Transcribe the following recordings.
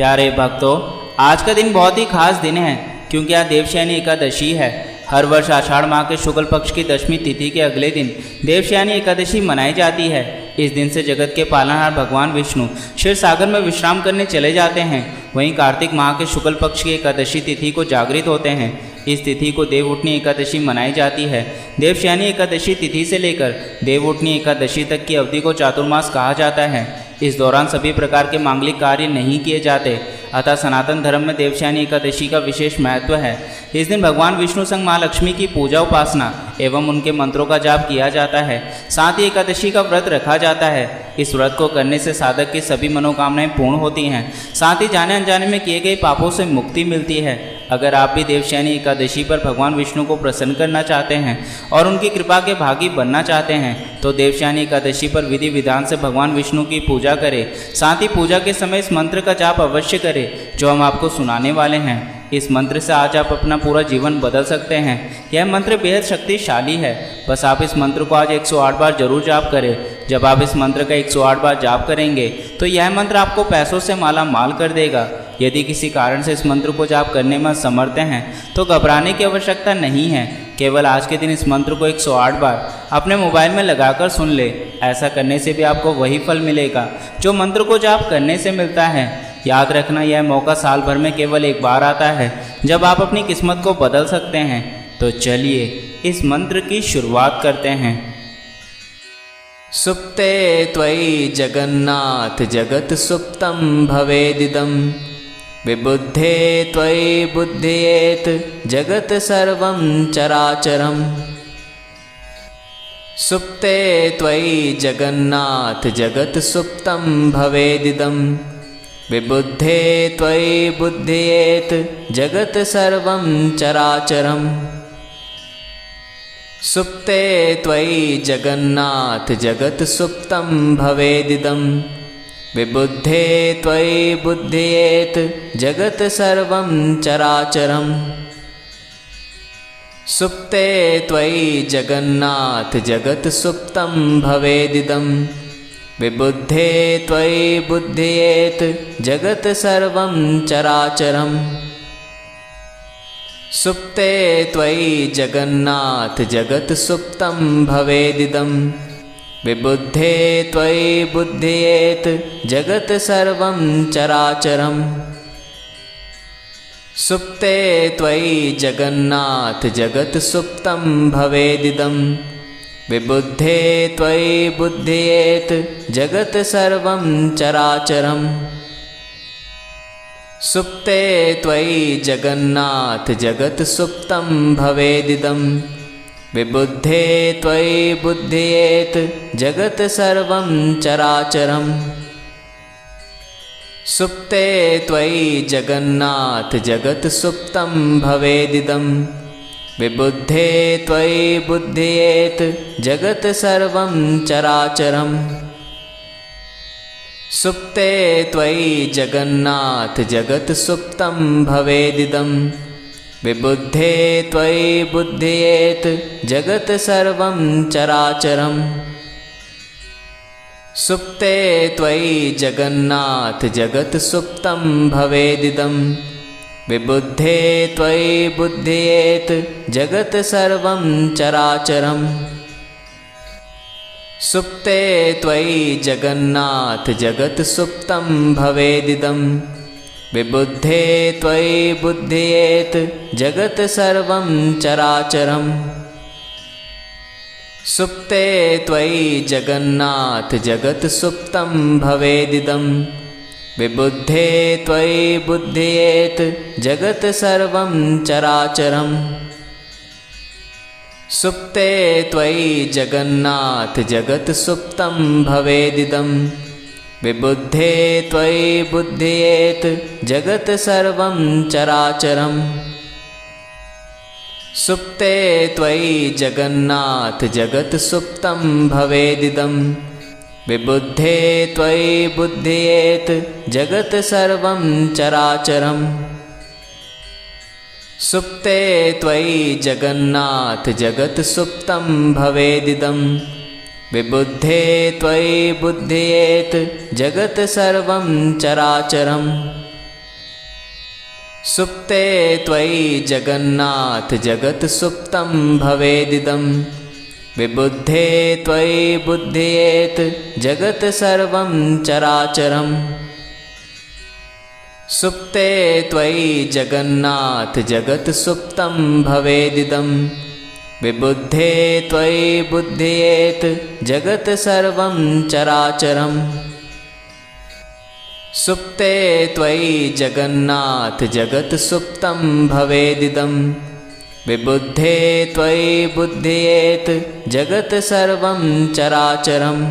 प्यारे भक्तों, आज का दिन बहुत ही खास दिन है क्योंकि आज देवशयनी एकादशी है। हर वर्ष आषाढ़ माह के शुक्ल पक्ष की दशमी तिथि के अगले दिन देवशयनी एकादशी मनाई जाती है। इस दिन से जगत के पालनहार भगवान विष्णु क्षीर सागर में विश्राम करने चले जाते हैं। वहीं कार्तिक माह के शुक्ल पक्ष की एकादशी तिथि को जागृत होते हैं। इस तिथि को देवउठनी एकादशी मनाई जाती है। देवशयनी एकादशी तिथि से लेकर देवउठनी एकादशी तक की अवधि को चातुर्मास कहा जाता है। इस दौरान सभी प्रकार के मांगलिक कार्य नहीं किए जाते, अतः सनातन धर्म में देवशयनी एकादशी का विशेष महत्व है। इस दिन भगवान विष्णु संग माँ लक्ष्मी की पूजा उपासना एवं उनके मंत्रों का जाप किया जाता है। साथ ही एकादशी का व्रत रखा जाता है। इस व्रत को करने से साधक की सभी मनोकामनाएं पूर्ण होती हैं। साथ ही जाने अनजाने में किए गए पापों से मुक्ति मिलती है। अगर आप भी देवशयनी एकादशी पर भगवान विष्णु को प्रसन्न करना चाहते हैं और उनकी कृपा के भागी बनना चाहते हैं तो देवशयनी एकादशी पर विधि विधान से भगवान विष्णु की पूजा करें। साथ ही पूजा के समय इस मंत्र का जाप अवश्य करें जो हम आपको सुनाने वाले हैं। इस मंत्र से आज आप अपना पूरा जीवन बदल सकते हैं। यह मंत्र बेहद शक्तिशाली है। बस आप इस मंत्र को आज 108 बार जरूर जाप करें। जब आप इस मंत्र का 108 बार जाप करेंगे तो यह मंत्र आपको पैसों से माला माल कर देगा। यदि किसी कारण से इस मंत्र को जाप करने में असमर्थ हैं तो घबराने की आवश्यकता नहीं है। केवल आज के दिन इस मंत्र को 108 बार अपने मोबाइल में लगाकर सुन ले। ऐसा करने से भी आपको वही फल मिलेगा जो मंत्र को जाप करने से मिलता है। याद रखना, यह मौका साल भर में केवल एक बार आता है जब आप अपनी किस्मत को बदल सकते हैं। तो चलिए इस मंत्र की शुरुआत करते हैं। सुप्ते त्वयि जगन्नाथ जगत सुप्तं भवेदिदं, विबुद्धे त्वयि बुद्धयेत जगत सर्वं चराचरम्। सुप्ते त्वयि जगन्नाथ जगत सुप्तं भवेदिदं, विबुद्धे त्वयि बुद्धयेत जगत सर्वं चराचरम्। सुप्ते त्वयि जगन्नाथ जगत सुप्तं भवेदिदं, विबुद्धे त्वयि बुद्धयेत जगत सर्वं चराचरम्। सुप्ते त्वयि जगन्नाथ जगत सुप्तं भवेदिदं, विबुद्धे त्वयि बुद्धयेत जगत सर्वं चराचरम्। सुप्ते त्वयि जगन्नाथ जगत सुप्तं भवेदिदं, विबुद्धे त्वयि बुद्धयेत जगत सर्वं चराचरम्। सुप्ते त्वयि जगन्नाथ जगत सुप्तं भवेदिदं, विबुद्धे त्वयि बुद्धयेत जगत सर्वं चराचरम्। सुप्ते त्वयि जगन्नाथ जगत सुप्तं भवेदिदं, विबुद्धे त्वयि बुद्धयेत जगत सर्वं चराचरम्। सुप्ते त्वयि जगन्नाथ जगत सुप्तं भवेदिदं, विबुद्धे त्वयि बुद्धयेत जगत सर्वं चराचरम्। सुप्ते त्वयि जगन्नाथ जगत सुप्तं भवेदिदं, विबुद्धे त्वयि बुद्धयेत जगत सर्वं चराचरम्। सुप्ते त्वयि जगन्नाथ जगत सुप्तं भवेदिदं, विबुद्धे त्वयि बुद्धयेत जगत सर्वं चराचरम्। सुप्ते त्वयि जगन्नाथ जगत सुप्तं भवेदिदं, विबुद्धे त्वयि बुद्धयेत जगत सर्वं चराचरम्। सुप्ते त्वयि जगन्नाथ जगत सुप्तं भवेदिदं, विबुद्धे त्वयि बुद्धयेत जगत सर्वं चराचरम्। सुप्ते त्वयि जगन्नाथ जगत सुप्तं भवेदिदं, विबुद्धे त्वयि बुद्धयेत जगत सर्वं चराचरम्। सुप्ते त्वयि जगन्नाथ जगत सुप्तं भवेदिदं, विबुद्धे त्वयि बुद्धयेत जगत सर्वं चराचरम्। सुप्ते त्वयि जगन्नाथ जगत सुप्तं भवेदिदं, विबुद्धे त्वयि बुद्धयेत जगत सर्वं चराचरम्। सुप्ते त्वयि जगन्नाथ जगत् सुप्तं भवेदिदं विबुद्धे त्वयि बुध्येत जगत् सर्वं चराचरम् सुप्ते त्वयि जगन्नाथ जगत् सुप्तं भवेदिदं विबुद्धे त्वयि बुध्येत जगत् सर्वं चराचरम् सुप्ते त्वयि जगन्नाथ जगत् सुप्तं भवेदिदं विबुद्धे त्वयि बुध्येत जगत् सर्वं चराचरम्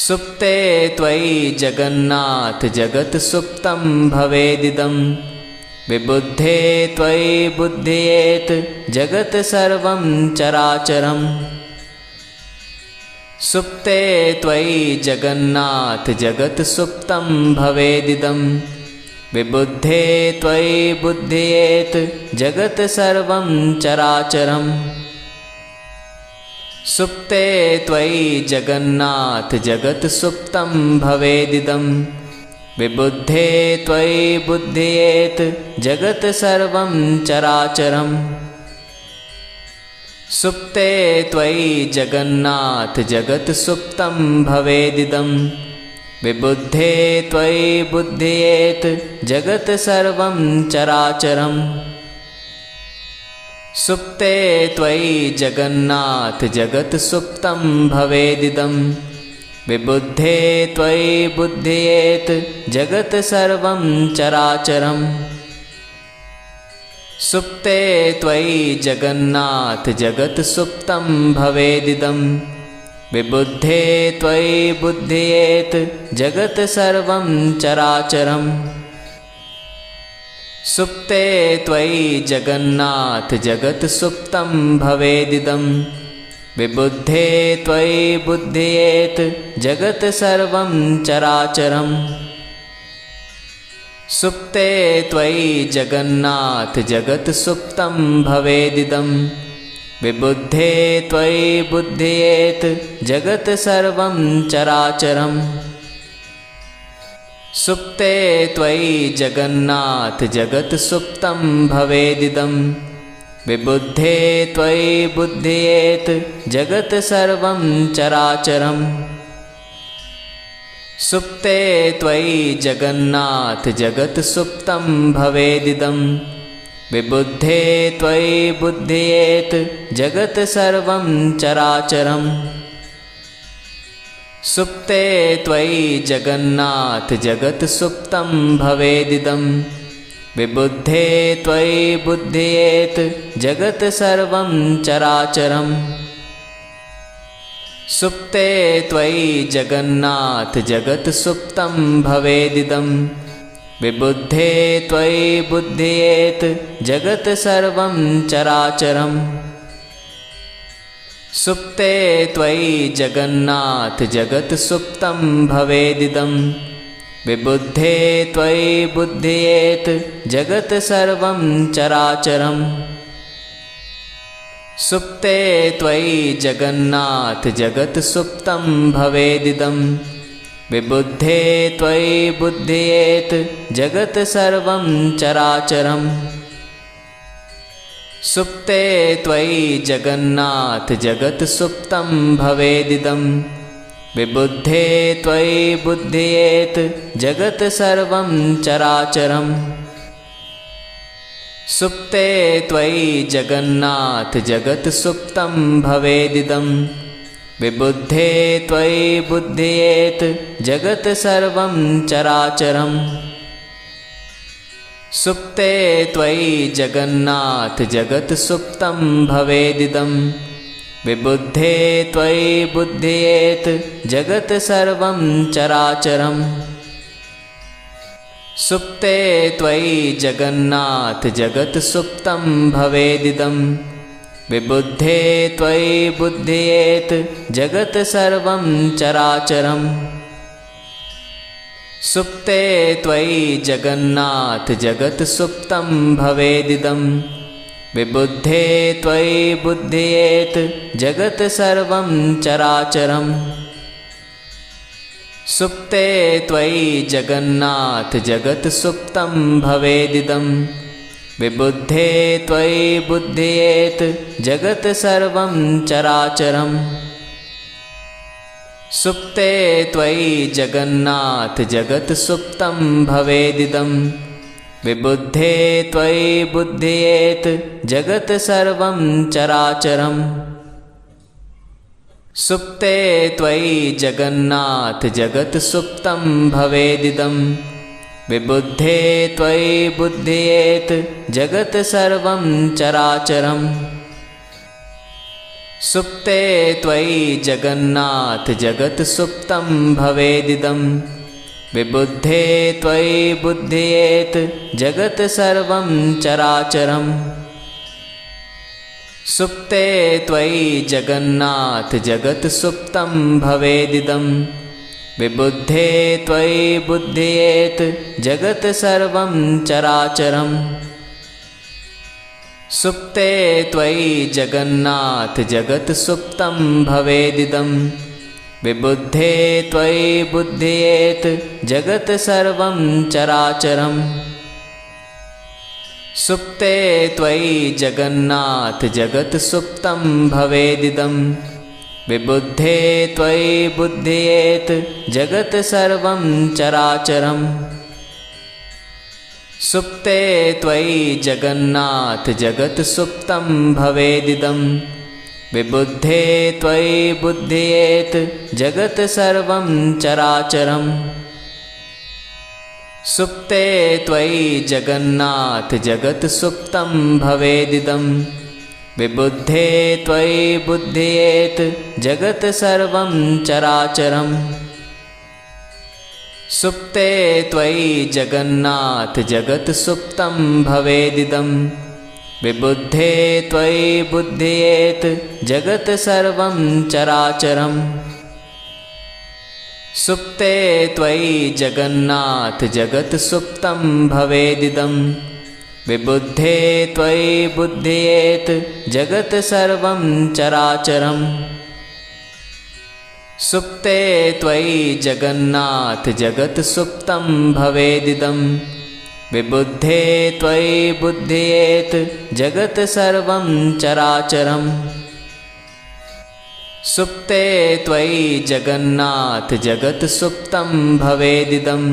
सुप्ते त्वयि जगन्नाथ जगत् सुप्तं भवेदिदं विबुद्धे त्वयि बुध्येत जगत् सर्वं चराचरम् सुप्ते त्वयि जगन्नाथ जगत् सुप्तं भवेदिदं विबुद्धे त्वयि बुध्येत जगत् सर्वं चराचरम् सुप्ते त्वयि जगन्नाथ जगत् सुप्तं भवेदिदं विबुद्धे त्वयि बुध्येत जगत् सर्वं चराचरम् सुप्ते त्वयि जगन्नाथ जगत् सुप्तं भवेदिदं विबुद्धे त्वयि बुध्येत जगत् सर्वं चराचरम् सुप्ते त्वयि जगन्नाथ जगत् सुप्तं भवेदिदं विबुद्धे त्वयि बुध्येत जगत् सर्वं चराचरम् सुप्ते त्वयि जगन्नाथ जगत् सुप्तं भवेदिदं विबुद्धे त्वयि बुध्येत जगत् सर्वं चराचरम् सुप्ते त्वयि जगन्नाथ जगत् सुप्तं भवेदिदं विबुद्धे त्वयि बुध्येत जगत् सर्वं चराचरम् सुप्ते त्वयि जगन्नाथ जगत् सुप्तं भवेदिदं विबुद्धे त्वयि बुध्येत जगत् सर्वं चराचरम् सुप्ते त्वयि जगन्नाथ जगत् सुप्तं भवेदिदं विबुद्धे त्वयि बुध्येत जगत् सर्वं चराचरम् सुप्ते त्वयि जगन्नाथ जगत् सुप्तं भवेदिदं विबुद्धे त्वयि बुध्येत जगत् सर्वं चराचरम् सुप्ते त्वयि जगन्नाथ जगत् सुप्तं भवेदिदं विबुद्धे त्वयि बुध्येत जगत् सर्वं चराचरम् सुप्ते त्वयि जगन्नाथ जगत् सुप्तं भवेदिदं विबुद्धे त्वयि बुध्येत जगत् सर्वं चराचरम् सुप्ते त्वयि जगन्नाथ जगत् सुप्तं भवेदिदं विबुद्धे त्वयि बुध्येत जगत् सर्वं चराचरम् सुप्ते त्वयि जगन्नाथ जगत् सुप्तं भवेदिदं विबुद्धे त्वयि बुध्येत जगत् सर्वं चराचरम् सुप्ते त्वयि जगन्नाथ जगत् सुप्तं भवेदिदं विबुद्धे त्वयि बुध्येत जगत् सर्वं चराचरम् सुप्ते त्वयि जगन्नाथ जगत् सुप्तं भवेदिदं विबुद्धे त्वयि बुध्येत जगत् सर्वं चराचरम् सुप्ते त्वयि जगन्नाथ जगत् सुप्तं भवेदिदं विबुद्धे त्वयि बुध्येत जगत् सर्वं चराचरम् सुप्ते त्वयि जगन्नाथ जगत् सुप्तं भवेदिदं विबुद्धे त्वयि बुध्येत जगत् सर्वं चराचरम् सुप्ते त्वयि जगन्नाथ जगत् सुप्तं भवेदिदं विबुद्धे त्वयि बुध्येत जगत् सर्वं चराचरम् सुप्ते त्वयि जगन्नाथ जगत् सुप्तं भवेदिदं विबुद्धे त्वयि बुध्येत जगत् सर्वं चराचरम् सुप्ते त्वयि जगन्नाथ जगत् सुप्तं भवेदिदं विबुद्धे त्वयि बुध्येत जगत् सर्वं चराचरम् सुप्ते त्वयि जगन्नाथ जगत् सुप्तं भवेदिदं विबुद्धे त्वयि बुध्येत जगत् सर्वं चराचरम् सुप्ते त्वयि जगन्नाथ जगत् सुप्तं भवेदिदं विबुद्धे त्वयि बुध्येत जगत् सर्वं चराचरम् सुप्ते त्वयि जगन्नाथ जगत् सुप्तं भवेदिदं विबुद्धे त्वयि बुध्येत जगत् सर्वं चराचरम् सुप्ते त्वयि जगन्नाथ जगत् सुप्तं भवेदिदं विबुद्धे त्वयि बुध्येत जगत् सर्वं चराचरम् सुप्ते त्वयि जगन्नाथ जगत् सुप्तं भवेदिदं विबुद्धे त्वयि बुध्येत जगत् सर्वं चराचरम् सुप्ते त्वयि जगन्नाथ जगत् सुप्तं भवेदिदं विबुद्धे त्वयि बुध्येत जगत् सर्वं चराचरम् सुप्ते त्वयि जगन्नाथ जगत् सुप्तं भवेदिदं विबुद्धे त्वयि बुध्येत जगत् सर्वं चराचरम् सुप्ते त्वयि जगन्नाथ जगत् सुप्तं भवेदिदं विबुद्धे त्वयि बुध्येत जगत् सर्वं चराचरम् सुप्ते त्वयि जगन्नाथ जगत् सुप्तं भवेदिदं विबुद्धे त्वयि बुध्येत जगत् सर्वं चराचरम् सुप्ते त्वयि जगन्नाथ जगत् सुप्तं भवेदिदं विबुद्धे त्वयि बुध्येत जगत् सर्वं चराचरम् सुप्ते त्वयि जगन्नाथ जगत् सुप्तं भवेदिदं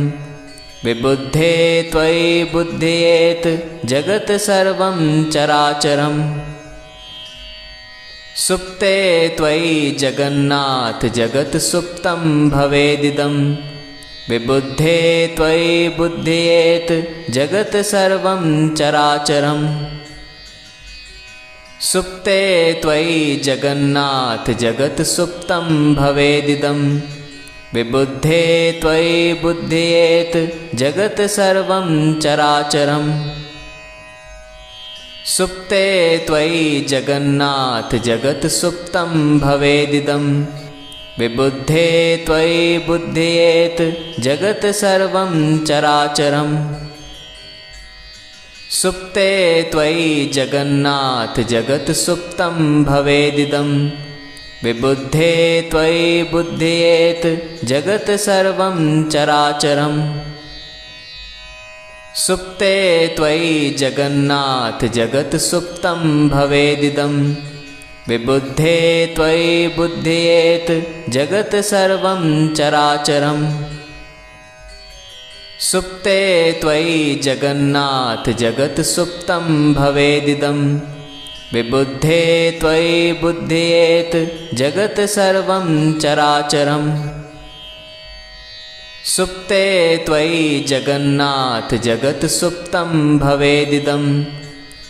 विबुद्धे त्वयि बुध्येत जगत् सर्वं चराचरम् सुप्ते त्वयि जगन्नाथ जगत् सुप्तं भवेदिदं विबुद्धे त्वयि बुध्येत जगत् सर्वं चराचरम् सुप्ते त्वयि जगन्नाथ जगत् सुप्तं भवेदिदं विबुद्धे त्वयि बुध्येत जगत् सर्वं चराचरम् सुप्ते त्वयि जगन्नाथ जगत् सुप्तं भवेदिदं विबुद्धे त्वयि बुध्येत जगत् सर्वं चराचरम् सुप्ते त्वयि जगन्नाथ जगत् सुप्तं भवेदिदं विबुद्धे त्वयि बुध्येत जगत् सर्वं चराचरम् सुप्ते त्वयि जगन्नाथ जगत् सुप्तं भवेदिदं विबुद्धे त्वयि बुध्येत जगत् सर्वं चराचरम् सुप्ते त्वयि जगन्नाथ जगत् सुप्तं भवेदिदं विबुद्धे त्वयि बुध्येत जगत् सर्वं चराचरम् सुप्ते त्वयि जगन्नाथ जगत् सुप्तं भवेदिदं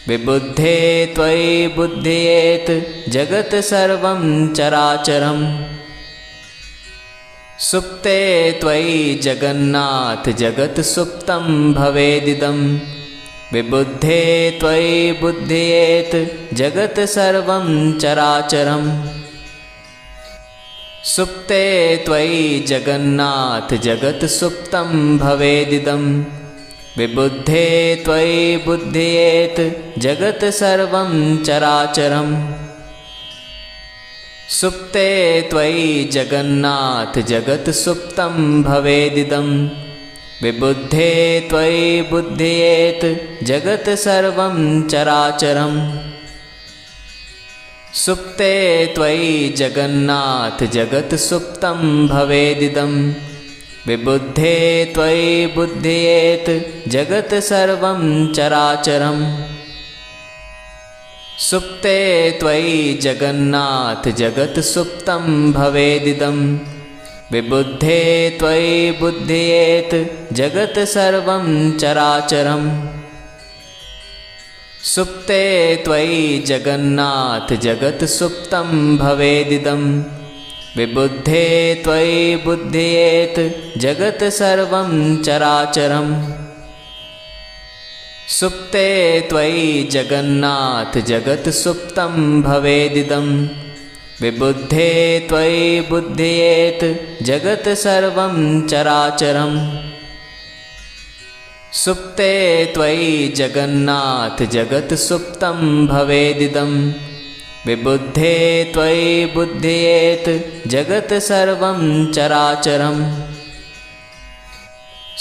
विबुद्धे त्वयि बुध्येत जगत् सर्वं चराचरम् सुप्ते त्वयि जगन्नाथ जगत् सुप्तं भवेदिदं विबुद्धे त्वयि बुध्येत जगत् सर्वं चराचरम् सुप्ते त्वयि जगन्नाथ जगत् सुप्तं भवेदिदं विबुद्धे त्वयि बुध्येत जगत् सर्वं चराचरम् सुप्ते त्वयि जगन्नाथ जगत् सुप्तं भवेदिदं विबुद्धे त्वयि बुध्येत जगत् सर्वं चराचरम् सुप्ते त्वयि जगन्नाथ जगत् सुप्तं भवेदिदं विबुद्धे त्वयि बुध्येत जगत् सर्वं चराचरम् सुप्ते त्वयि जगन्नाथ जगत् सुप्तं भवेदिदं विबुद्धे त्वयि बुध्येत जगत् सर्वं चराचरम् सुप्ते त्वयि जगन्नाथ जगत् सुप्तं भवेदिदं विबुद्धे त्वयि बुध्येत जगत् सर्वं चराचरम् सुप्ते त्वयि जगन्नाथ जगत् सुप्तं भवेदिदं विबुद्धे त्वयि बुध्येत जगत् सर्वं चराचरम् सुप्ते त्वयि जगन्नाथ जगत् सुप्तं भवेदिदं विबुद्धे त्वयि बुध्येत जगत् सर्वं चराचरम्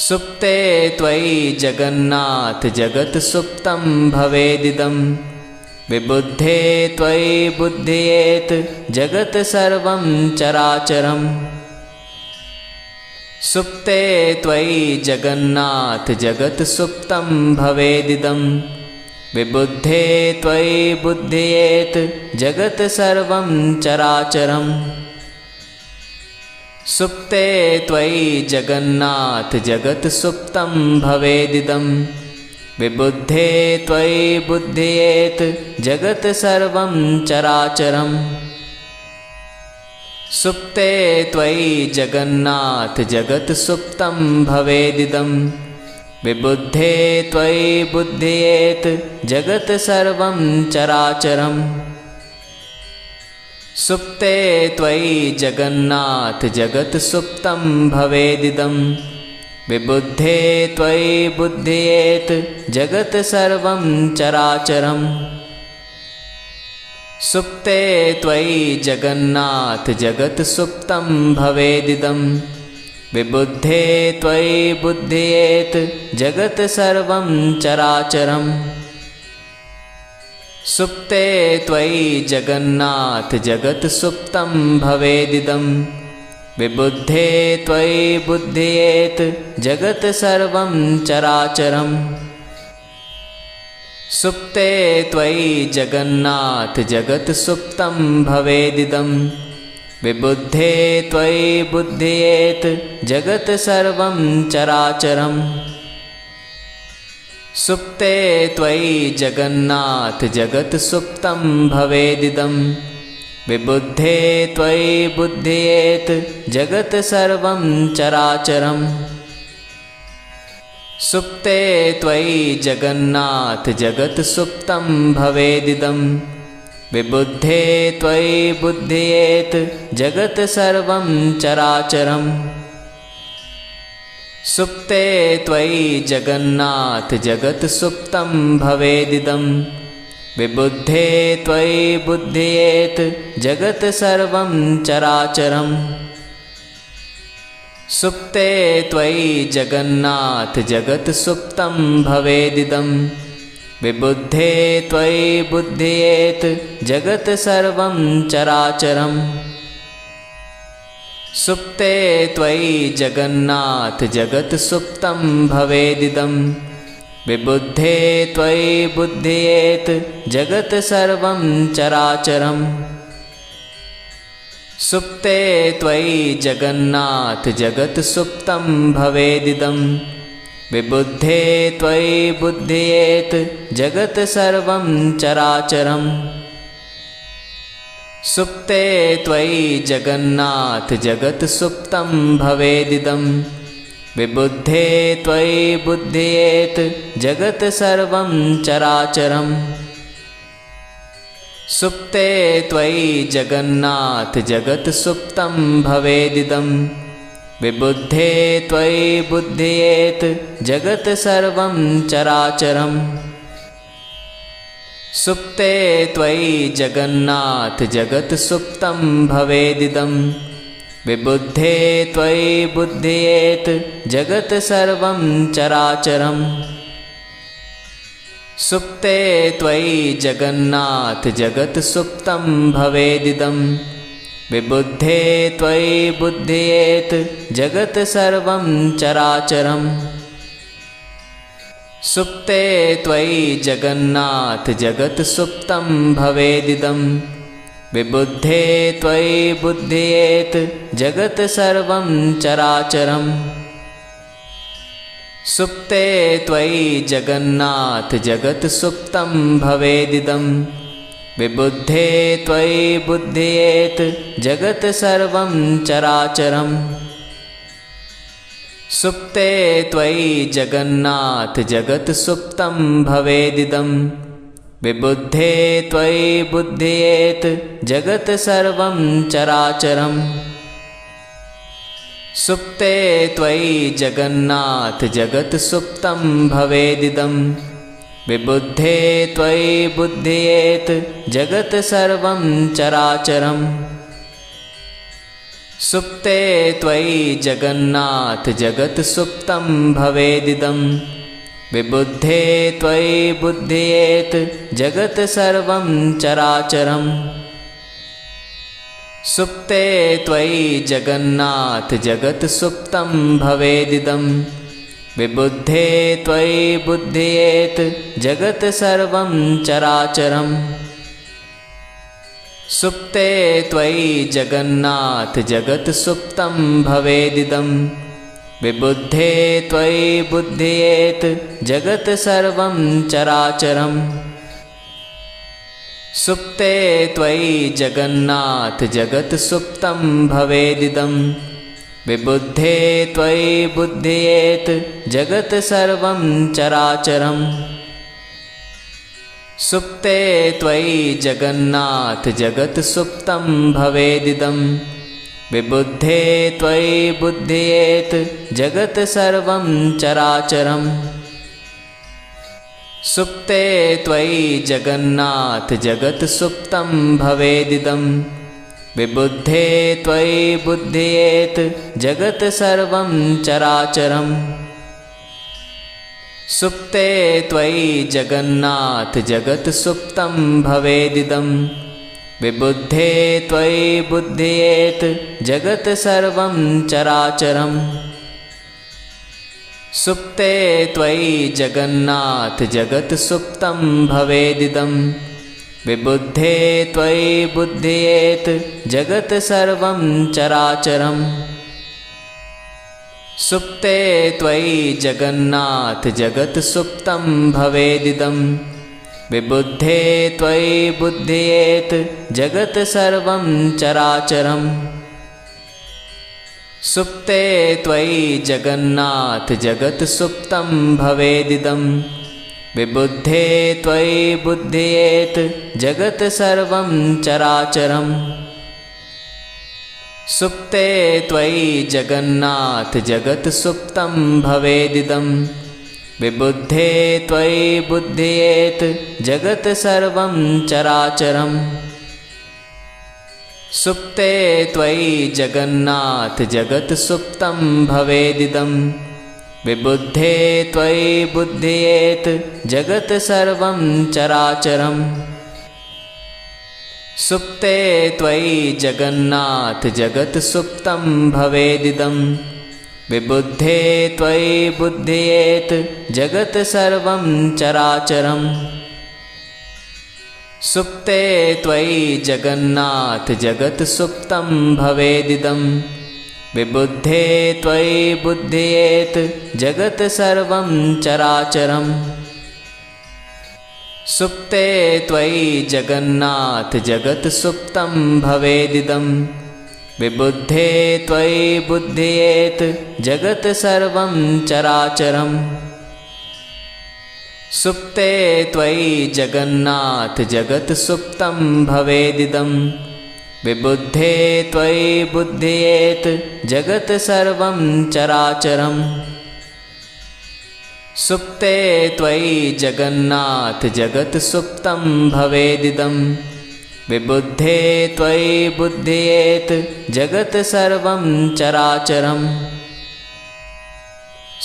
सुप्ते त्वयि जगन्नाथ जगत् सुप्तं भवेदिदं विबुद्धे त्वयि बुध्येत जगत् सर्वं चराचरम् सुप्ते त्वयि जगन्नाथ जगत् सुप्तं भवेदिदं विबुद्धे त्वयि बुध्येत जगत् सर्वं चराचरम् सुप्ते त्वयि जगन्नाथ जगत् सुप्तं भवेदिदं विबुद्धे त्वयि बुध्येत जगत् सर्वं चराचरम् सुप्ते त्वयि जगन्नाथ जगत् सुप्तं भवेदिदं विबुद्धे त्वयि बुध्येत जगत् सर्वं चराचरम् सुप्ते त्वयि जगन्नाथ जगत् सुप्तं भवेदिदं विबुद्धे त्वयि बुध्येत जगत् सर्वं चराचरम् सुप्ते त्वयि जगन्नाथ जगत् सुप्तं भवेदिदं विबुद्धे त्वयि बुध्येत जगत् सर्वं चराचरम् सुप्ते त्वयि जगन्नाथ जगत् सुप्तं भवेदिदं विबुद्धे त्वयि बुध्येत जगत् सर्वं चराचरम् सुप्ते त्वयि जगन्नाथ जगत् सुप्तं भवेदिदं विबुद्धे त्वयि बुध्येत जगत् सर्वं चराचरम् सुप्ते त्वयि जगन्नाथ जगत् सुप्तं भवेदिदं विबुद्धे त्वयि बुध्येत जगत् सर्वं चराचरम् सुप्ते त्वयि जगन्नाथ जगत् सुप्तं भवेदिदं विबुद्धे त्वयि बुध्येत जगत् सर्वं चराचरम् सुप्ते त्वयि जगन्नाथ जगत् सुप्तं भवेदिदं विबुद्धे त्वयि बुध्येत जगत् सर्वं चराचरम् सुप्ते त्वयि जगन्नाथ जगत् सुप्तं भवेदिदं विबुद्धे त्वयि बुध्येत जगत् सर्वं चराचरम् सुप्ते त्वयि जगन्नाथ जगत् सुप्तं भवेदिदं विबुद्धे त्वयि बुध्येत जगत् सर्वं चराचरम् सुप्ते त्वयि जगन्नाथ जगत् सुप्तं भवेदिदं विबुद्धे त्वयि बुध्येत जगत् सर्वं चराचरम् सुप्ते त्वयि जगन्नाथ जगत् सुप्तं भवेदिदं विबुद्धे त्वयि बुध्येत जगत् सर्वं चराचरम् सुप्ते त्वयि जगन्नाथ जगत् सुप्तं भवेदिदं विबुद्धे त्वयि बुध्येत जगत् सर्वं चराचरम् सुप्ते त्वयि जगन्नाथ जगत् सुप्तं भवेदिदं विबुद्धे त्वयि बुध्येत जगत् सर्वं चराचरम् सुप्ते त्वयि जगन्नाथ जगत् सुप्तं भवेदिदं विबुद्धे त्वयि बुध्येत जगत् सर्वं चराचरम् सुप्ते त्वयि जगन्नाथ जगत् सुप्तं भवेदिदं विबुद्धे त्वयि बुध्येत जगत् सर्वं चराचरम् सुप्ते त्वयि जगन्नाथ जगत् सुप्तं भवेदिदं विबुद्धे त्वयि बुध्येत जगत् सर्वं चराचरम् सुप्ते त्वयि जगन्नाथ जगत् सुप्तं भवेदिदं विबुद्धे त्वयि बुध्येत जगत् सर्वं चराचरम् सुप्ते त्वयि जगन्नाथ जगत् सुप्तं भवेदिदं विबुद्धे त्वयि बुध्येत जगत् सर्वं चराचरम् सुप्ते त्वयि जगन्नाथ जगत् सुप्तं भवेदिदं विबुद्धे त्वयि बुध्येत जगत् सर्वं चराचरम् सुप्ते त्वयि जगन्नाथ जगत् सुप्तं भवेदिदं विबुद्धे त्वयि बुध्येत जगत् सर्वं चराचरम् सुप्ते त्वयि जगन्नाथ जगत् सुप्तं भवेदिदं विबुद्धे त्वयि बुध्येत जगत् सर्वं चराचरम् सुप्ते त्वयि जगन्नाथ जगत् सुप्तं भवेदिदं विबुद्धे त्वयि बुध्येत जगत् सर्वं चराचरम् सुप्ते त्वयि जगन्नाथ जगत् सुप्तं भवेदिदं विबुद्धे त्वयि बुध्येत जगत् सर्वं चराचरम् सुप्ते त्वयि जगन्नाथ जगत् सुप्तं भवेदिदं विबुद्धे त्वयि बुध्येत जगत् सर्वं चराचरम् सुप्ते त्वयि जगन्नाथ जगत् सुप्तं भवेदिदं विबुद्धे त्वयि बुध्येत जगत् सर्वं चराचरम् सुप्ते त्वयि जगन्नाथ जगत् सुप्तं भवेदिदं विबुद्धे त्वयि बुध्येत जगत् सर्वं चराचरम् सुप्ते त्वयि जगन्नाथ जगत् सुप्तं भवेदिदं विबुद्धे त्वयि बुध्येत जगत् सर्वं चराचरम् सुप्ते त्वयि जगन्नाथ जगत् सुप्तं भवेदिदं विबुद्धे त्वयि बुध्येत जगत् सर्वं चराचरम् सुप्ते त्वयि जगन्नाथ जगत् सुप्तं भवेदिदं विबुद्धे त्वयि बुध्येत जगत् सर्वं चराचरम् सुप्ते त्वयि जगन्नाथ जगत् सुप्तं भवेदिदं विबुद्धे त्वयि बुध्येत जगत् सर्वं चराचरम् सुप्ते त्वयि जगन्नाथ जगत् सुप्तं भवेदिदं विबुद्धे त्वयि बुध्येत जगत् सर्वं चराचरम् सुप्ते त्वयि जगन्नाथ जगत् सुप्तं भवेदिदं विबुद्धे त्वयि बुध्येत जगत् सर्वं चराचरम् सुप्ते त्वयि जगन्नाथ जगत् सुप्तं भवेदिदं विबुद्धे त्वयि बुध्येत जगत् सर्वं चराचरम् सुप्ते त्वयि जगन्नाथ जगत् सुप्तं भवेदिदं विबुद्धे त्वयि बुध्येत जगत् सर्वं चराचरम् सुप्ते त्वयि जगन्नाथ जगत् सुप्तं भवेदिदं विबुद्धे त्वयि बुध्येत जगत् सर्वं चराचरम्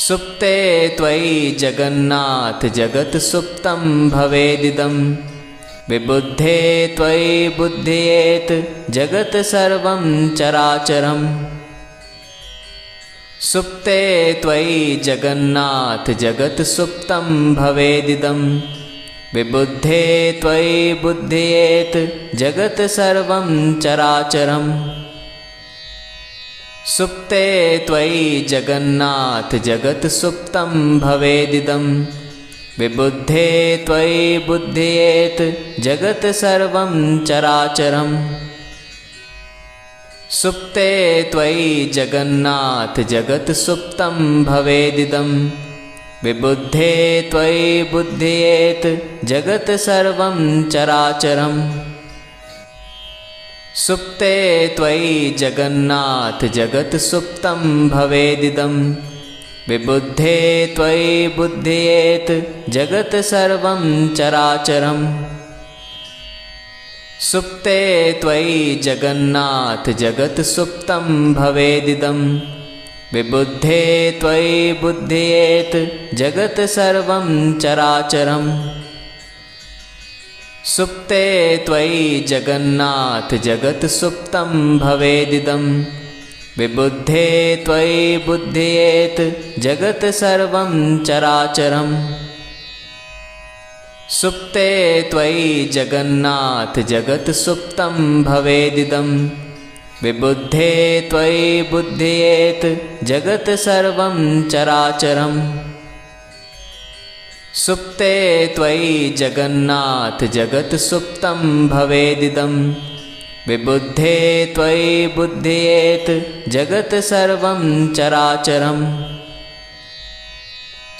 सुप्ते त्वयि जगन्नाथ जगत् सुप्तं भवेदिदं विबुद्धे त्वयि बुध्येत जगत् सर्वं चराचरम् सुप्ते त्वयि जगन्नाथ जगत् सुप्तं भवेदिदं विबुद्धे त्वयि बुध्येत जगत् सर्वं चराचरम् सुप्ते त्वयि जगन्नाथ जगत् सुप्तं भवेदिदं विबुद्धे त्वयि बुध्येत जगत् सर्वं चराचरम् सुप्ते त्वयि जगन्नाथ जगत् सुप्तं भवेदिदं विबुद्धे त्वयि बुध्येत जगत् सर्वं चराचरम् सुप्ते त्वयि जगन्नाथ जगत् सुप्तं भवेदिदं विबुद्धे त्वयि बुध्येत जगत् सर्वं चराचरम् सुप्ते त्वयि जगन्नाथ जगत् सुप्तं भवेदिदं विबुद्धे त्वयि बुध्येत जगत् सर्वं चराचरम् सुप्ते त्वयि जगन्नाथ जगत् सुप्तं भवेदिदं विबुद्धे त्वयि बुध्येत जगत् सर्वं चराचरम् सुप्ते त्वयि जगन्नाथ जगत् सुप्तं भवेदिदं विबुद्धे त्वयि बुध्येत जगत् सर्वं चराचरम् सुप्ते त्वयि जगन्नाथ जगत् सुप्तं भवेदिदं विबुद्धे त्वयि बुध्येत जगत् सर्वं चराचरम्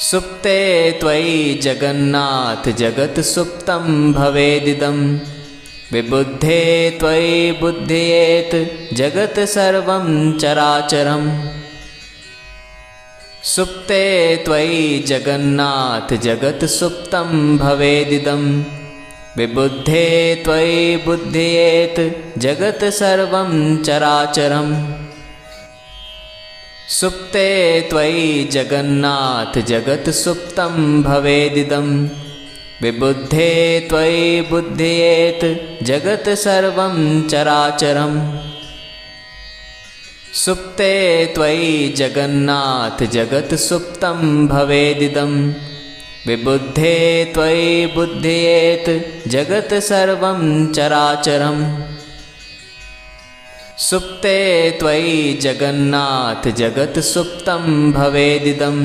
सुप्ते त्वयि जगन्नाथ जगत् सुप्तं भवेदिदं विबुद्धे त्वयि बुध्येत जगत् सर्वं चराचरम् सुप्ते त्वयि जगन्नाथ जगत् सुप्तं भवेदिदं विबुद्धे त्वयि बुध्येत जगत् सर्वं चराचरम् सुप्ते त्वयि जगन्नाथ जगत् सुप्तं भवेदिदं विबुद्धे त्वयि बुध्येत जगत् सर्वं चराचरम् सुप्ते त्वयि जगन्नाथ जगत् सुप्तं भवेदिदं विबुद्धे त्वयि बुध्येत जगत् सर्वं चराचरम् सुप्ते त्वयि जगन्नाथ जगत् सुप्तं भवेदिदं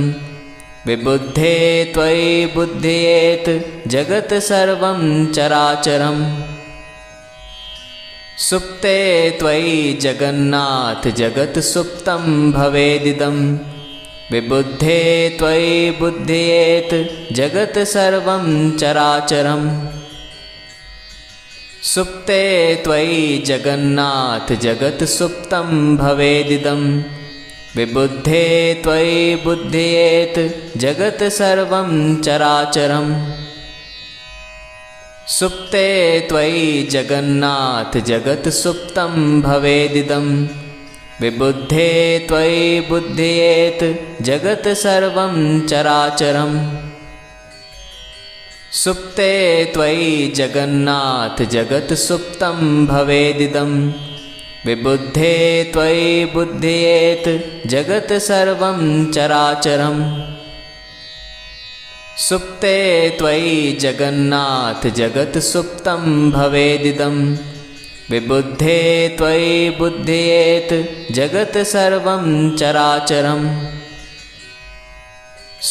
विबुद्धे त्वयि बुध्येत जगत् सर्वं चराचरम् सुप्ते त्वयि जगन्नाथ जगत् सुप्तं भवेदिदं विबुद्धे त्वयि बुध्येत जगत् सर्वं चराचरम् सुप्ते त्वयि जगन्नाथ जगत् सुप्तं भवेदिदं विबुद्धे त्वयि बुध्येत जगत् सर्वं चराचरम् सुप्ते त्वयि जगन्नाथ जगत् सुप्तं भवेदिदं विबुद्धे त्वयि बुध्येत जगत् सर्वं चराचरम् सुप्ते त्वयि जगन्नाथ जगत् सुप्तं भवेदिदं विबुद्धे त्वयि बुध्येत जगत् सर्वं चराचरम् सुप्ते त्वयि जगन्नाथ जगत् सुप्तं भवेदिदं विबुद्धे त्वयि बुध्येत जगत् सर्वं चराचरम्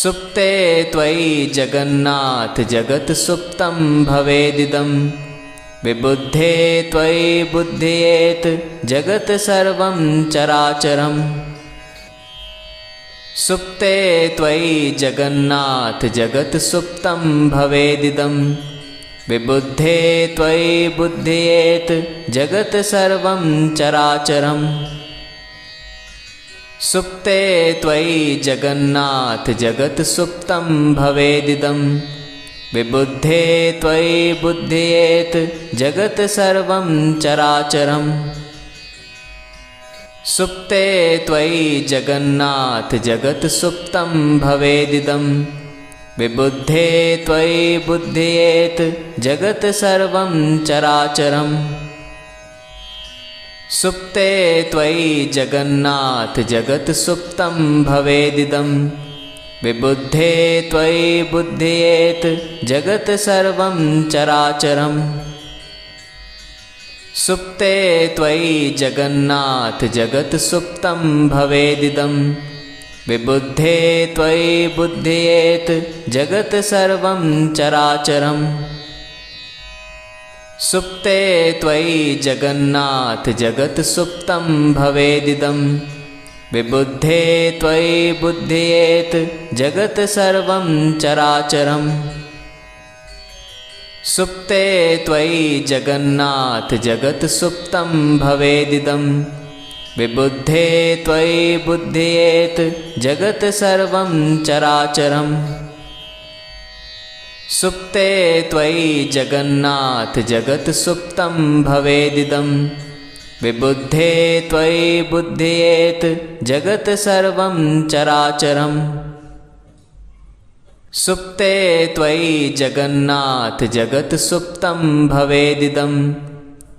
सुप्ते त्वयि जगन्नाथ जगत् सुप्तं भवेदिदं विबुद्धे त्वयि बुध्येत जगत् सर्वं चराचरम् सुप्ते त्वयि जगन्नाथ जगत् सुप्तं भवेदिदं विबुद्धे त्वयि बुध्येत जगत् सर्वं चराचरम् सुप्ते त्वयि जगन्नाथ जगत् सुप्तं भवेदिदं विबुद्धे त्वयि बुध्येत जगत् सर्वं चराचरम् सुप्ते त्वयि जगन्नाथ जगत् सुप्तं भवेदिदं विबुद्धे त्वयि बुध्येत जगत् सर्वं चराचरम् सुप्ते त्वयि जगन्नाथ जगत् सुप्तं भवेदिदं विबुद्धे त्वयि बुध्येत जगत् सर्वं चराचरम् सुप्ते त्वयि जगन्नाथ जगत् सुप्तं भवेदिदं विबुद्धे त्वयि बुध्येत जगत् सर्वं चराचरम् सुप्ते त्वयि जगन्नाथ जगत् सुप्तं भवेदिदं विबुद्धे त्वयि बुध्येत जगत् सर्वं चराचरम् सुप्ते त्वयि जगन्नाथ जगत् सुप्तं भवेदिदं विबुद्धे त्वयि बुध्येत जगत् सर्वं चराचरम् सुप्ते त्वयि जगन्नाथ जगत् सुप्तं भवेदिदं विबुद्धे त्वयि बुध्येत जगत् सर्वं चराचरम् सुप्ते त्वयि जगन्नाथ जगत् सुप्तं भवेदिदं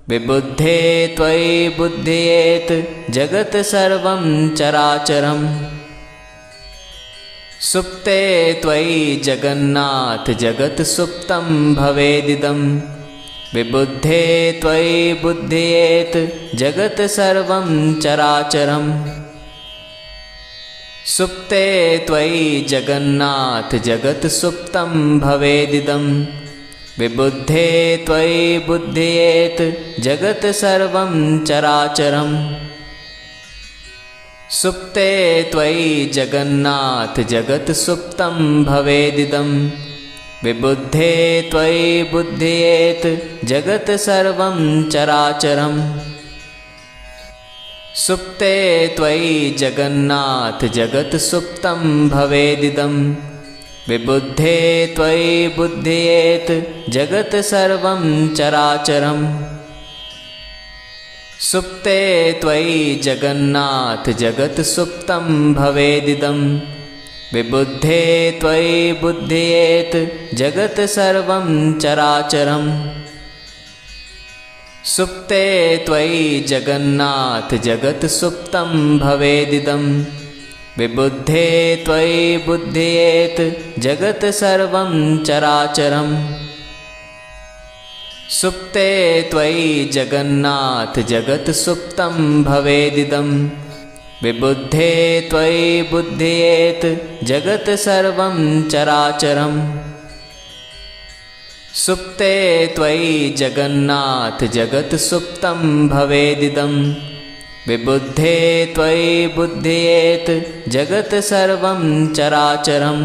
विबुद्धे त्वयि बुध्येत जगत् सर्वं चराचरम् सुप्ते त्वयि जगन्नाथ जगत् सुप्तं भवेदिदं विबुद्धे त्वयि बुध्येत जगत् सर्वं चराचरम् सुप्ते त्वयि जगन्नाथ जगत् सुप्तं भवेदिदं विबुद्धे त्वयि बुध्येत जगत् सर्वं चराचरम् सुप्ते त्वयि जगन्नाथ जगत् सुप्तं भवेदिदं विबुद्धे त्वयि बुध्येत जगत् सर्वं चराचरम् सुप्ते त्वयि जगन्नाथ जगत् सुप्तं भवेदिदं विबुद्धे त्वयि बुध्येत जगत् सर्वं चराचरम् सुप्ते त्वयि जगन्नाथ जगत् सुप्तं भवेदिदं विबुद्धे त्वयि बुध्येत जगत् सर्वं चराचरम् सुप्ते त्वयि जगन्नाथ जगत् सुप्तं भवेदिदं विबुद्धे त्वयि बुध्येत जगत् सर्वं चराचरम् सुप्ते त्वयि जगन्नाथ जगत् सुप्तं भवेदिदं विबुद्धे त्वयि बुध्येत जगत् सर्वं चराचरम् सुप्ते त्वयि जगन्नाथ जगत् सुप्तं भवेदिदं विबुद्धे त्वयि बुध्येत जगत् सर्वं चराचरम्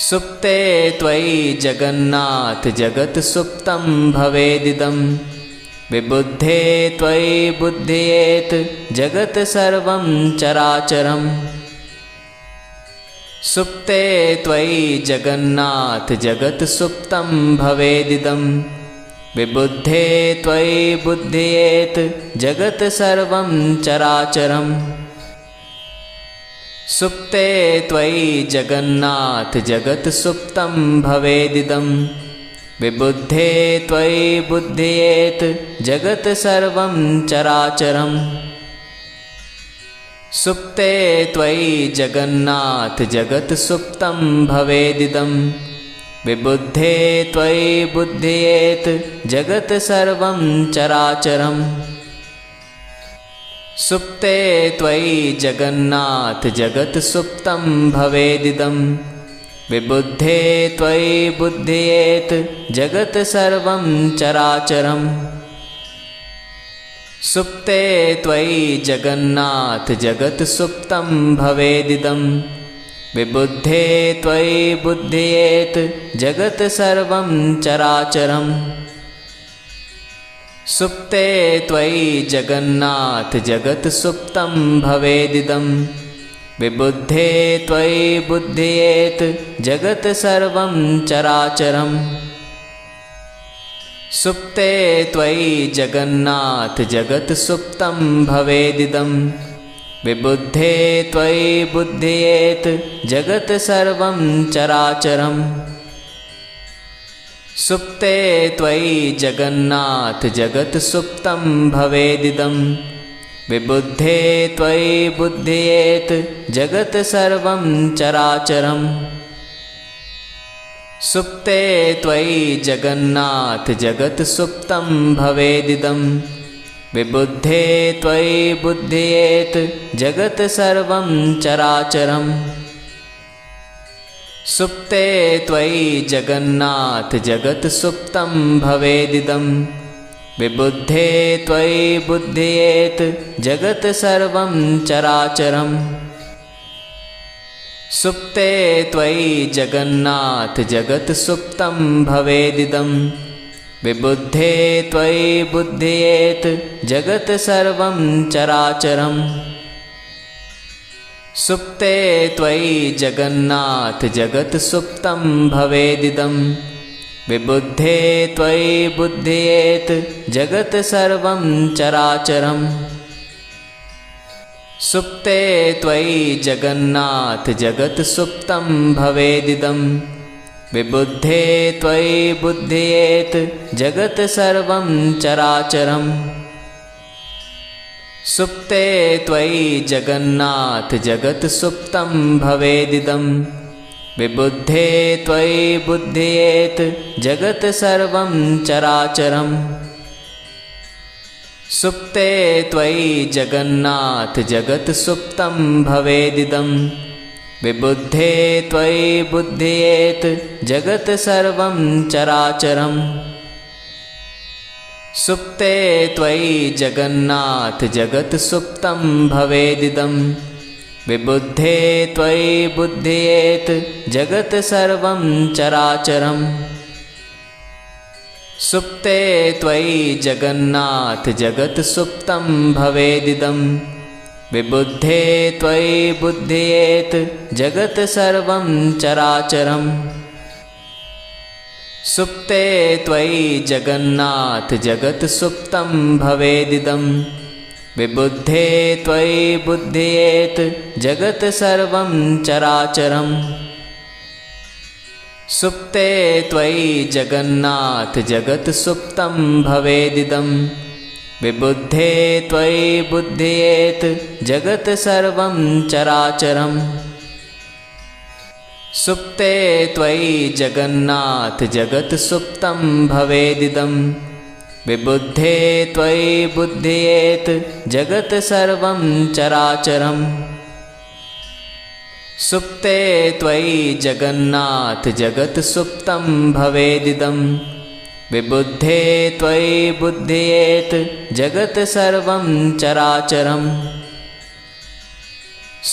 सुप्ते त्वयि जगन्नाथ जगत् सुप्तं भवेदिदं विबुद्धे त्वयि बुध्येत जगत् सर्वं चराचरम् सुप्ते त्वयि जगन्नाथ जगत् सुप्तं भवेदिदं विबुद्धे त्वयि बुध्येत जगत् सर्वं चराचरम् सुप्ते त्वयि जगन्नाथ जगत् सुप्तं भवेदिदं विबुद्धे त्वयि बुध्येत जगत् सर्वं चराचरम् सुप्ते त्वयि जगन्नाथ जगत् सुप्तं भवेदिदं विबुद्धे त्वयि बुध्येत जगत् सर्वं चराचरम् सुप्ते त्वयि जगन्नाथ जगत् सुप्तं भवेदिदं विबुद्धे त्वयि बुध्येत जगत् सर्वं चराचरम् सुप्ते त्वयि जगन्नाथ जगत् सुप्तं भवेदिदं विबुद्धे त्वयि बुध्येत जगत् सर्वं चराचरम् सुप्ते त्वयि जगन्नाथ जगत् सुप्तं भवेदिदं विबुद्धे त्वयि बुध्येत जगत् सर्वं चराचरम् सुप्ते त्वयि जगन्नाथ जगत् सुप्तं भवेदिदं विबुद्धे त्वयि बुध्येत जगत् सर्वं चराचरम् सुप्ते त्वयि जगन्नाथ जगत् सुप्तं भवेदिदं विबुद्धे त्वयि बुध्येत जगत् सर्वं चराचरम् सुप्ते त्वयि जगन्नाथ जगत् सुप्तं भवेदिदं विबुद्धे त्वयि बुध्येत जगत् सर्वं चराचरम् सुप्ते त्वयि जगन्नाथ जगत् सुप्तं भवेदिदं विबुद्धे त्वयि बुध्येत जगत् सर्वं चराचरम् सुप्ते त्वयि जगन्नाथ जगत् सुप्तं भवेदिदं विबुद्धे त्वयि बुध्येत जगत् सर्वं चराचरम् सुप्ते त्वयि जगन्नाथ जगत् सुप्तं भवेदिदं विबुद्धे त्वयि बुध्येत जगत् सर्वं चराचरम् सुप्ते त्वयि जगन्नाथ जगत् सुप्तं भवेदिदं विबुद्धे त्वयि बुध्येत जगत् सर्वं चराचरम् सुप्ते त्वयि जगन्नाथ जगत् सुप्तं भवेदिदं विबुद्धे त्वयि बुध्येत जगत् सर्वं चराचरम् सुप्ते त्वयि जगन्नाथ जगत् सुप्तं भवेदिदं विबुद्धे त्वयि बुध्येत जगत् सर्वं चराचरम् सुप्ते त्वयि जगन्नाथ जगत् सुप्तं भवेदिदं विबुद्धे त्वयि बुध्येत जगत् सर्वं चराचरम् सुप्ते त्वयि जगन्नाथ जगत् सुप्तं भवेदिदं विबुद्धे त्वयि बुध्येत जगत् सर्वं चराचरम् सुप्ते त्वयि जगन्नाथ जगत् सुप्तं भवेदिदं विबुद्धे त्वयि बुध्येत जगत् सर्वं चराचरम् सुप्ते त्वयि जगन्नाथ जगत् सुप्तं भवेदिदं विबुद्धे त्वयि बुध्येत जगत् सर्वं चराचरम् सुप्ते त्वयि जगन्नाथ जगत् सुप्तं भवेदिदं विबुद्धे त्वयि बुध्येत जगत् सर्वं चराचरम् सुप्ते त्वयि जगन्नाथ जगत् सुप्तं भवेदिदं विबुद्धे त्वयि बुध्येत जगत् सर्वं चराचरम्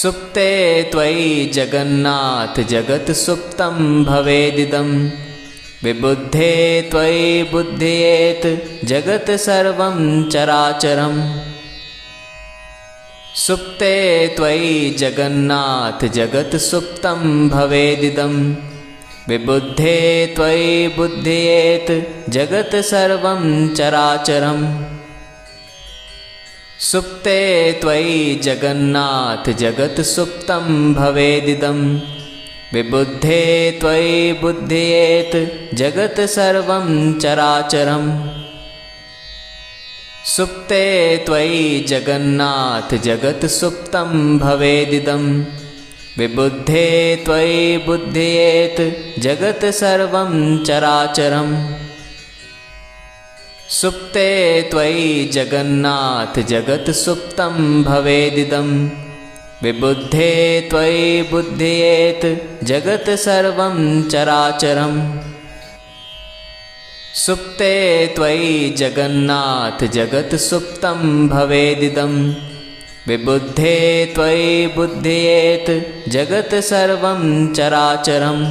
सुप्ते त्वयि जगन्नाथ जगत् सुप्तं भवेदिदं विबुद्धे त्वयि बुध्येत जगत् सर्वं चराचरम् सुप्ते त्वयि जगन्नाथ जगत् सुप्तं भवेदिदं विबुद्धे त्वयि बुध्येत जगत् सर्वं चराचरम् सुप्ते त्वयि जगन्नाथ जगत् सुप्तं भवेदिदं विबुद्धे त्वयि बुध्येत जगत् सर्वं चराचरम् सुप्ते त्वयि जगन्नाथ जगत् सुप्तं भवेदिदं विबुद्धे त्वयि बुध्येत जगत् सर्वं चराचरम् सुप्ते त्वयि जगन्नाथ जगत् सुप्तं भवेदिदं विबुद्धे त्वयि बुध्येत जगत् सर्वं चराचरम् सुप्ते त्वयि जगन्नाथ जगत् सुप्तं भवेदिदं विबुद्धे त्वयि बुध्येत जगत् सर्वं चराचरम्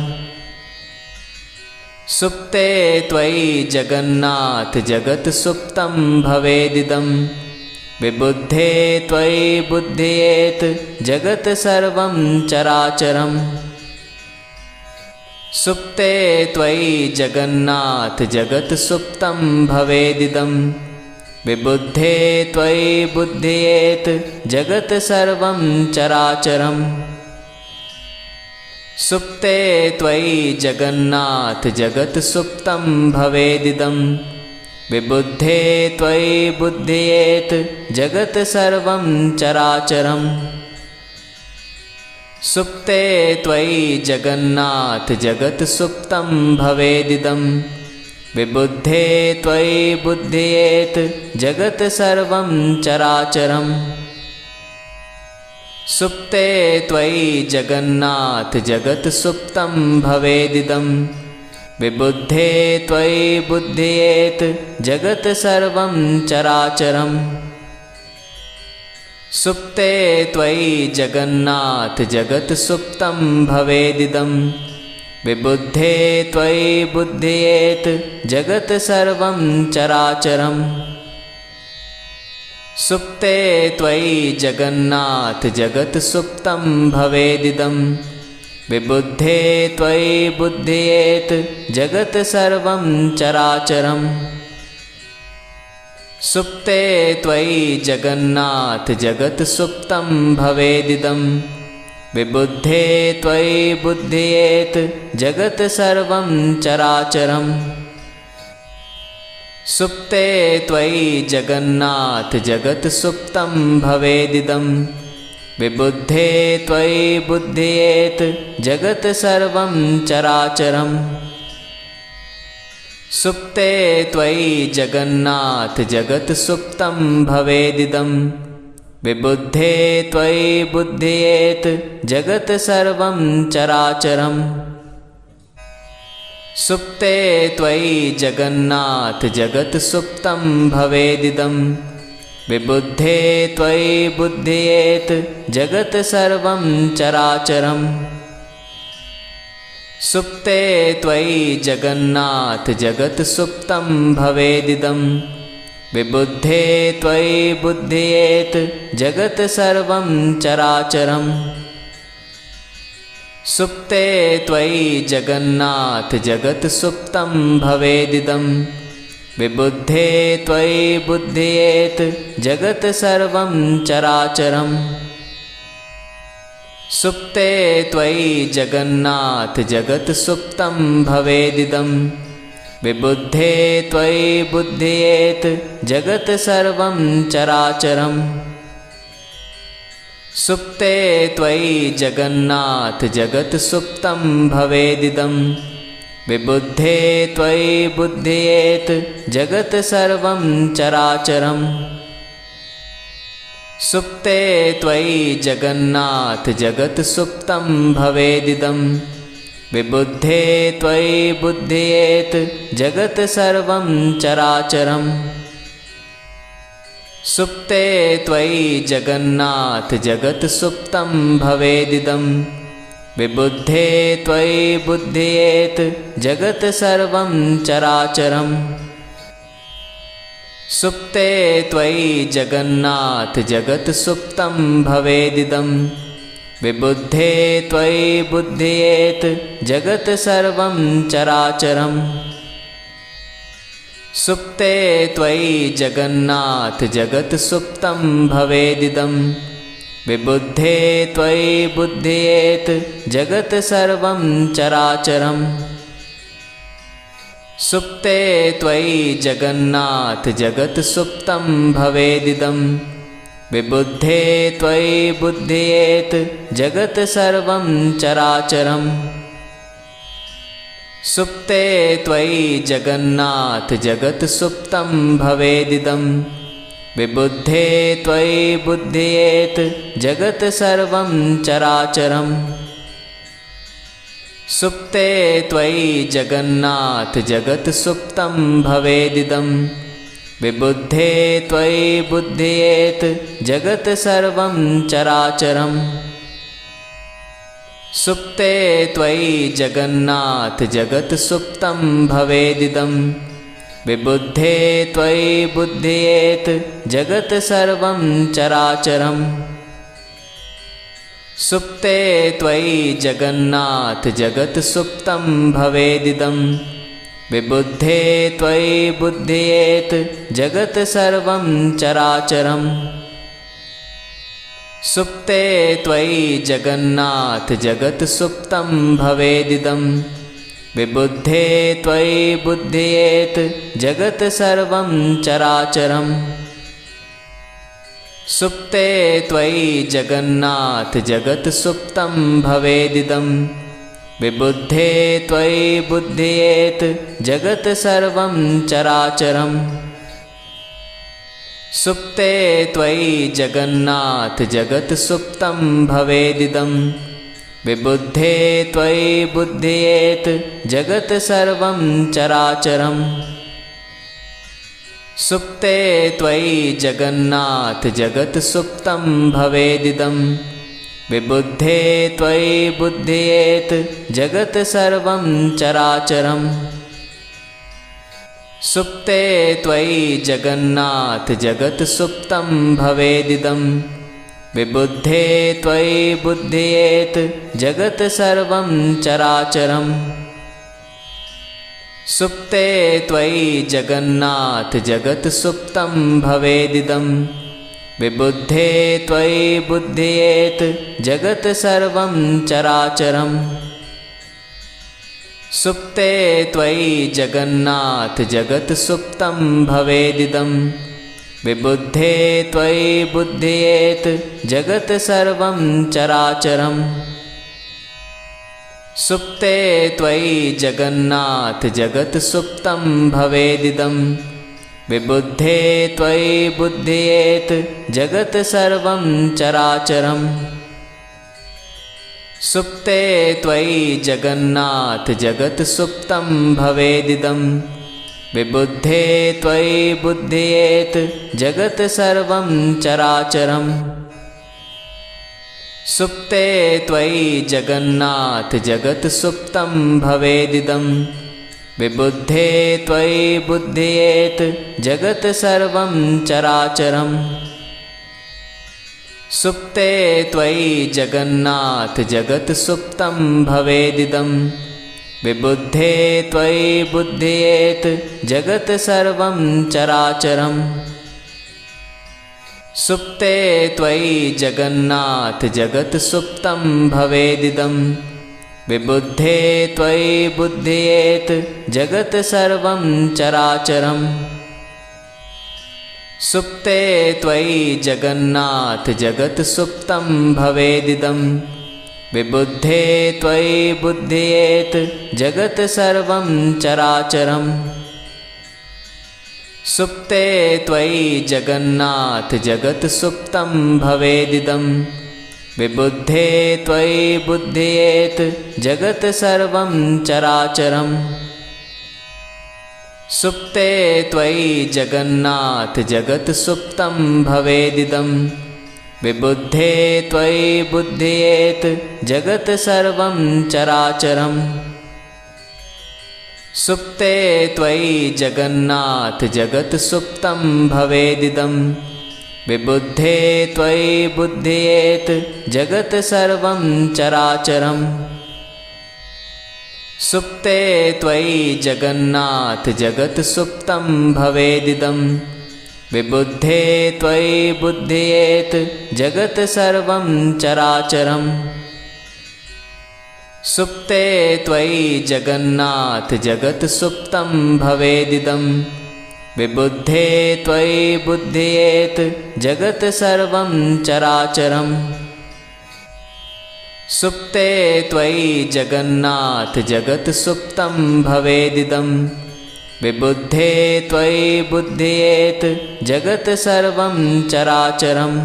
सुप्ते त्वयि जगन्नाथ जगत् सुप्तं भवेदिदं विबुद्धे त्वयि बुध्येत जगत् सर्वं चराचरम् सुप्ते त्वयि जगन्नाथ जगत् सुप्तं भवेदिदं विबुद्धे त्वयि बुध्येत जगत् सर्वं चराचरम् सुप्ते त्वयि जगन्नाथ जगत् सुप्तं भवेदिदं विबुद्धे त्वयि बुध्येत जगत् सर्वं चराचरम् सुप्ते त्वयि जगन्नाथ जगत् सुप्तं भवेदिदं विबुद्धे त्वयि बुध्येत जगत् सर्वं चराचरम् सुप्ते त्वयि जगन्नाथ जगत् सुप्तं भवेदिदं विबुद्धे त्वयि बुध्येत जगत् सर्वं चराचरम् सुप्ते त्वयि जगन्नाथ जगत् सुप्तं भवेदिदं विबुद्धे त्वयि बुध्येत जगत् सर्वं चराचरम् सुप्ते त्वयि जगन्नाथ जगत् सुप्तं भवेदिदं विबुद्धे त्वयि बुध्येत जगत् सर्वं चराचरम् सुप्ते त्वयि जगन्नाथ जगत् सुप्तं भवेदिदं विबुद्धे त्वयि बुध्येत जगत् सर्वं चराचरम् सुप्ते त्वयि जगन्नाथ जगत् सुप्तं भवेदिदं विबुद्धे त्वयि बुध्येत जगत् सर्वं चराचरम् सुप्ते त्वयि जगन्नाथ जगत् सुप्तं भवेदिदं विबुद्धे त्वयि बुध्येत जगत् सर्वं चराचरम् सुप्ते त्वयि जगन्नाथ जगत् सुप्तं भवेदिदं विबुद्धे त्वयि बुध्येत जगत् सर्वं चराचरम् सुप्ते त्वयि जगन्नाथ जगत् सुप्तं भवेदिदं विबुद्धे त्वयि बुध्येत जगत् सर्वं चराचरम् सुप्ते त्वयि जगन्नाथ जगत् सुप्तं भवेदिदं विबुद्धे त्वयि बुध्येत जगत् सर्वं चराचरम् सुप्ते त्वयि जगन्नाथ जगत् सुप्तं भवेदिदं विबुद्धे त्वयि बुध्येत जगत् सर्वं चराचरम् सुप्ते त्वयि जगन्नाथ जगत् सुप्तं भवेदिदं विबुद्धे त्वयि बुध्येत जगत् सर्वं चराचरम् सुप्ते त्वयि जगन्नाथ जगत् सुप्तं भवेदिदं विबुद्धे त्वयि बुध्येत जगत् सर्वं चराचरम् सुप्ते त्वयि जगन्नाथ जगत् सुप्तं भवेदिदं विबुद्धे त्वयि बुध्येत जगत् सर्वं चराचरम् सुप्ते त्वयि जगन्नाथ जगत् सुप्तं भवेदिदं विबुद्धे त्वयि बुध्येत जगत् सर्वं चराचरम् सुप्ते त्वयि जगन्नाथ जगत् सुप्तं भवेदिदं विबुद्धे त्वयि बुध्येत जगत् सर्वं चराचरम् सुप्ते त्वयि जगन्नाथ जगत् सुप्तं भवेदिदं विबुद्धे त्वयि बुध्येत जगत् सर्वं चराचरम् सुप्ते त्वयि जगन्नाथ जगत् सुप्तं भवेदिदं विबुद्धे त्वयि बुध्येत जगत् सर्वं चराचरम् सुप्ते त्वयि जगन्नाथ जगत् सुप्तं भवेदिदं विबुद्धे त्वयि बुध्येत जगत् सर्वं चराचरम् सुप्ते त्वयि जगन्नाथ जगत् सुप्तं भवेदिदं विबुद्धे त्वयि बुध्येत जगत् सर्वं चराचरम् सुप्ते त्वयि जगन्नाथ जगत् सुप्तं भवेदिदं विबुद्धे त्वयि बुध्येत जगत् सर्वं चराचरम् सुप्ते त्वयि जगन्नाथ जगत् सुप्तं भवेदिदं विबुद्धे त्वयि बुध्येत जगत् सर्वं चराचरम् सुप्ते त्वयि जगन्नाथ जगत् सुप्तं भवेदिदं विबुद्धे त्वयि बुध्येत जगत् सर्वं चराचरम् सुप्ते त्वयि जगन्नाथ जगत् सुप्तं भवेदिदं विबुद्धे त्वयि बुध्येत जगत् सर्वं चराचरम् सुप्ते त्वयि जगन्नाथ जगत् सुप्तं भवेदिदं विबुद्धे त्वयि बुध्येत जगत् सर्वं चराचरम् सुप्ते त्वयि जगन्नाथ जगत् सुप्तं भवेदिदं विबुद्धे त्वयि बुध्येत जगत् सर्वं चराचरम् सुप्ते त्वयि जगन्नाथ जगत् सुप्तं भवेदिदं विबुद्धे त्वयि बुध्येत जगत् सर्वं चराचरम् सुप्ते त्वयि जगन्नाथ जगत् सुप्तं भवेदिदं विबुद्धे त्वयि बुध्येत जगत् सर्वं चराचरम् सुप्ते त्वयि जगन्नाथ जगत् सुप्तं भवेदिदं विबुद्धे त्वयि बुध्येत जगत् सर्वं चराचरम् सुप्ते त्वयि जगन्नाथ जगत् सुप्तं भवेदिदं विबुद्धे त्वयि बुध्येत जगत् सर्वं चराचरम् सुप्ते त्वयि जगन्नाथ जगत् सुप्तं भवेदिदं विबुद्धे त्वयि बुध्येत जगत् सर्वं चराचरम् सुप्ते त्वयि जगन्नाथ जगत् सुप्तं भवेदिदं विबुद्धे त्वयि बुध्येत जगत् सर्वं चराचरम् सुप्ते त्वयि जगन्नाथ जगत् सुप्तं भवेदिदं विबुद्धे त्वयि बुध्येत जगत् सर्वं चराचरम् सुप्ते त्वयि जगन्नाथ जगत् सुप्तं भवेदिदं विबुद्धे त्वयि बुध्येत जगत् सर्वं चराचरम् सुप्ते त्वयि जगन्नाथ जगत् सुप्तं भवेदिदं विबुद्धे त्वयि बुध्येत जगत् सर्वं चराचरम् सुप्ते त्वयि जगन्नाथ जगत् सुप्तं भवेदिदं विबुद्धे त्वयि बुध्येत जगत् सर्वं चराचरम् सुप्ते त्वयि जगन्नाथ जगत् सुप्तं भवेदिदं विबुद्धे त्वयि बुध्येत जगत् सर्वं चराचरम् सुप्ते त्वयि जगन्नाथ जगत् सुप्तं भवेदिदं विबुद्धे त्वयि बुध्येत जगत् सर्वं चराचरम् सुप्ते त्वयि जगन्नाथ जगत् सुप्तं भवेदिदं विबुद्धे त्वयि बुध्येत जगत् सर्वं चराचरम् सुप्ते त्वयि जगन्नाथ जगत् सुप्तं भवेदिदं विबुद्धे त्वयि बुध्येत जगत् सर्वं चराचरम्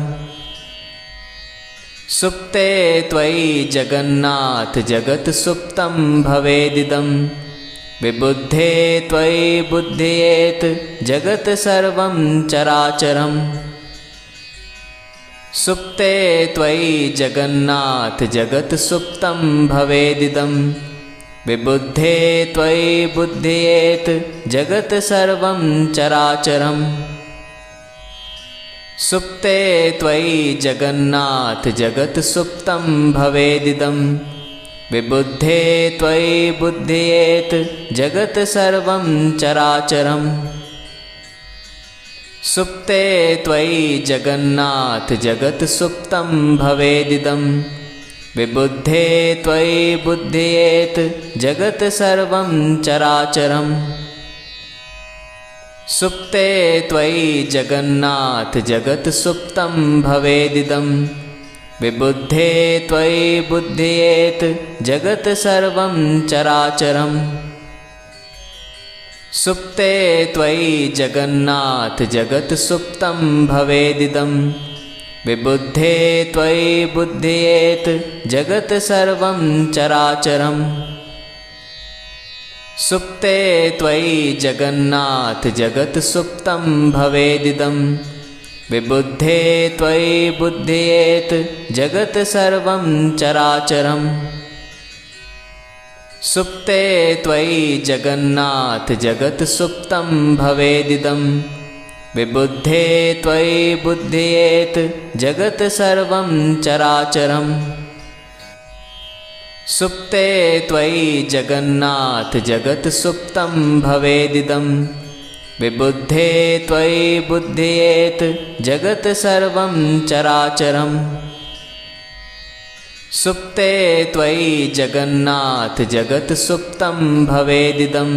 सुप्ते त्वयि जगन्नाथ जगत् सुप्तं भवेदिदं विबुद्धे त्वयि बुध्येत जगत् सर्वं चराचरम् सुप्ते त्वयि जगन्नाथ जगत् सुप्तं भवेदिदं विबुद्धे त्वयि बुध्येत जगत् सर्वं चराचरम् सुप्ते त्वयि जगन्नाथ जगत् सुप्तं भवेदिदं विबुद्धे त्वयि बुध्येत जगत् सर्वं चराचरम् सुप्ते त्वयि जगन्नाथ जगत् सुप्तं भवेदिदं विबुद्धे त्वयि बुध्येत जगत् सर्वं चराचरम् सुप्ते त्वयि जगन्नाथ जगत् सुप्तं भवेदिदं विबुद्धे त्वयि बुध्येत जगत् सर्वं चराचरम् सुप्ते त्वयि जगन्नाथ जगत् सुप्तं भवेदिदं विबुद्धे त्वयि बुध्येत जगत् सर्वं चराचरम् सुप्ते त्वयि जगन्नाथ जगत् सुप्तं भवेदिदं विबुद्धे त्वयि बुध्येत जगत् सर्वं चराचरम् सुप्ते त्वयि जगन्नाथ जगत् सुप्तं भवेदिदं विबुद्धे त्वयि बुध्येत जगत् सर्वं चराचरम् सुप्ते त्वयि जगन्नाथ जगत् सुप्तं भवेदिदं विबुद्धे त्वयि बुध्येत जगत् सर्वं चराचरम् सुप्ते त्वयि जगन्नाथ जगत् सुप्तं भवेदिदं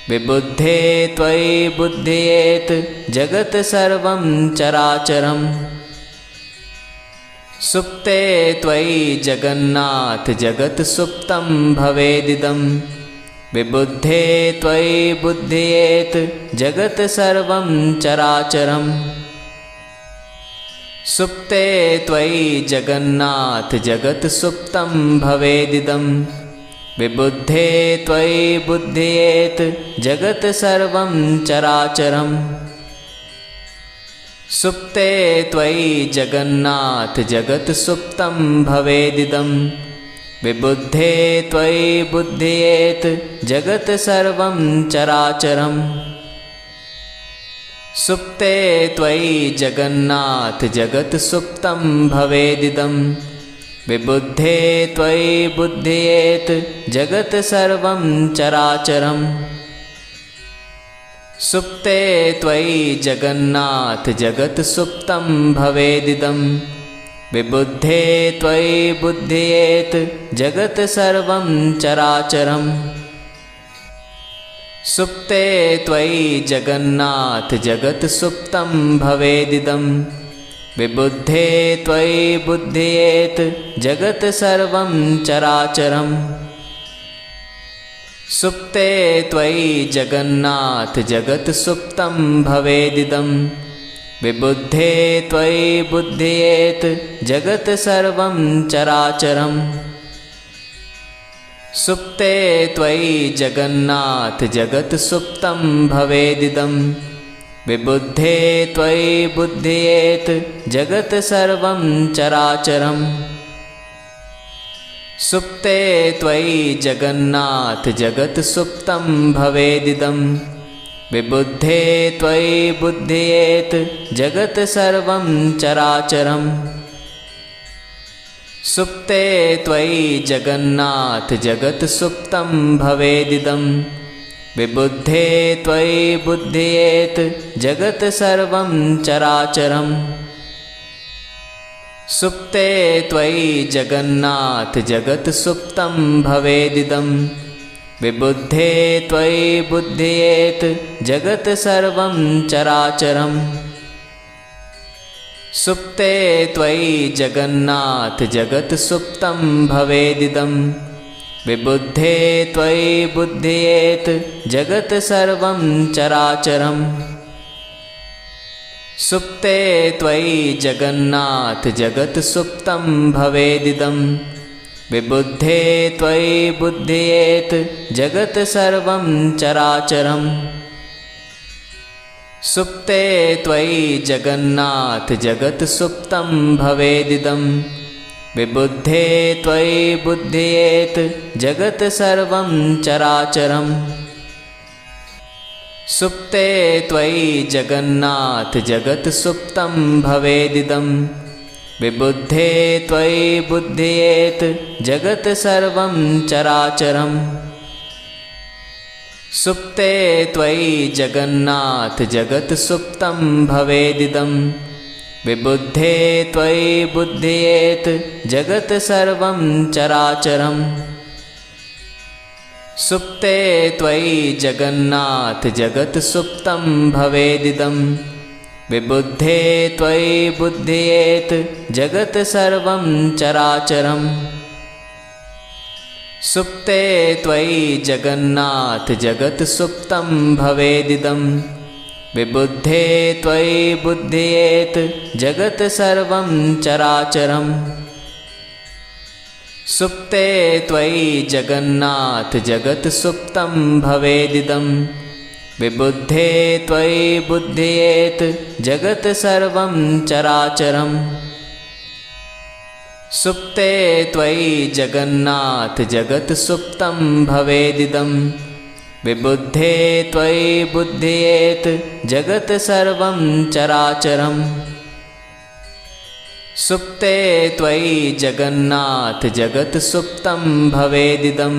विबुद्धे त्वयि बुध्येत जगत् सर्वं चराचरम् सुप्ते त्वयि जगन्नाथ जगत् सुप्तं भवेदिदं विबुद्धे त्वयि बुध्येत जगत् सर्वं चराचरम् सुप्ते त्वयि जगन्नाथ जगत् सुप्तं भवेदिदं विबुद्धे त्वयि बुध्येत जगत् सर्वं चराचरम् सुप्ते त्वयि जगन्नाथ जगत् सुप्तं भवेदिदं विबुद्धे त्वयि बुध्येत जगत् सर्वं चराचरम् सुप्ते त्वयि जगन्नाथ जगत् सुप्तं भवेदिदं विबुद्धे त्वयि बुध्येत जगत् सर्वं चराचरम् सुप्ते त्वयि जगन्नाथ जगत् सुप्तं भवेदिदं विबुद्धे त्वयि बुध्येत जगत् सर्वं चराचरम् सुप्ते त्वयि जगन्नाथ जगत् सुप्तं भवेदिदं विबुद्धे त्वयि बुध्येत जगत् सर्वं चराचरम् सुप्ते त्वयि जगन्नाथ जगत् सुप्तं भवेदिदं विबुद्धे त्वयि बुध्येत जगत् सर्वं चराचरम् सुप्ते त्वयि जगन्नाथ जगत् सुप्तं भवेदिदं विबुद्धे त्वयि बुध्येत जगत् सर्वं चराचरम् सुप्ते त्वयि जगन्नाथ जगत् सुप्तं भवेदिदं विबुद्धे त्वयि बुध्येत जगत् सर्वं चराचरम् सुप्ते त्वयि जगन्नाथ जगत् सुप्तं भवेदिदं विबुद्धे त्वयि बुध्येत जगत् सर्वं चराचरम् सुप्ते त्वयि जगन्नाथ जगत् सुप्तं भवेदिदं विबुद्धे त्वयि बुध्येत जगत् सर्वं चराचरम् सुप्ते त्वयि जगन्नाथ जगत् सुप्तं भवेदिदं विबुद्धे त्वयि बुध्येत जगत् सर्वं चराचरम् सुप्ते त्वयि जगन्नाथ जगत् सुप्तं भवेदिदं विबुद्धे त्वयि बुध्येत जगत् सर्वं चराचरम् सुप्ते त्वयि जगन्नाथ जगत् सुप्तं भवेदिदं विबुद्धे त्वयि बुध्येत जगत् सर्वं चराचरम् सुप्ते त्वयि जगन्नाथ जगत् सुप्तं भवेदिदं विबुद्धे त्वयि बुध्येत जगत् सर्वं चराचरम् सुप्ते त्वयि जगन्नाथ जगत् सुप्तं भवेदिदं विबुद्धे त्वयि बुध्येत जगत् सर्वं चराचरम् सुप्ते त्वयि जगन्नाथ जगत् सुप्तं भवेदिदं विबुद्धे त्वयि बुध्येत जगत् सर्वं चराचरम् सुप्ते त्वयि जगन्नाथ जगत् सुप्तं भवेदिदं विबुद्धे त्वयि बुध्येत जगत् सर्वं चराचरम् सुप्ते त्वयि जगन्नाथ जगत् सुप्तं भवेदिदं विबुद्धे त्वयि बुध्येत जगत् सर्वं चराचरम् सुप्ते त्वयि जगन्नाथ जगत् सुप्तं भवेदिदं विबुद्धे त्वयि बुध्येत जगत् सर्वं चराचरम् सुप्ते त्वयि जगन्नाथ जगत् सुप्तं भवेदिदं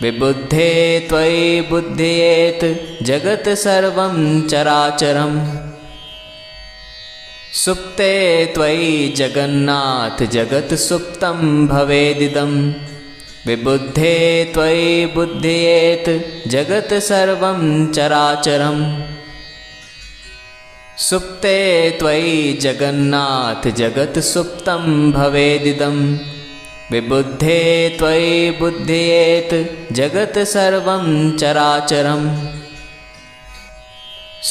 विबुद्धे त्वयि बुध्येत जगत् सर्वं चराचरम् सुप्ते त्वयि जगन्नाथ जगत् सुप्तं भवेदिदं विबुद्धे त्वयि बुध्येत जगत् सर्वं चराचरम् सुप्ते त्वयि जगन्नाथ जगत् सुप्तं भवेदिदं विबुद्धे त्वयि बुध्येत जगत् सर्वं चराचरम्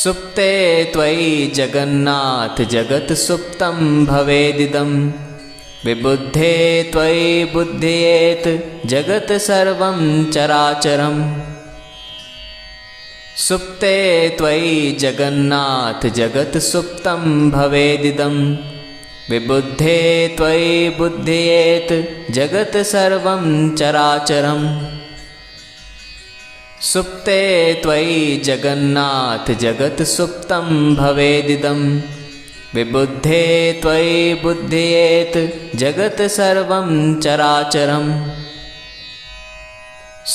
सुप्ते त्वयि जगन्नाथ जगत् सुप्तं भवेदिदं विबुद्धे त्वयि बुध्येत जगत् सर्वं चराचरम् सुप्ते त्वयि जगन्नाथ जगत् सुप्तं भवेदिदं विबुद्धे त्वयि बुध्येत जगत् सर्वं चराचरम् सुप्ते त्वयि जगन्नाथ जगत् सुप्तं भवेदिदं विबुद्धे त्वयि बुध्येत जगत् सर्वं चराचरम्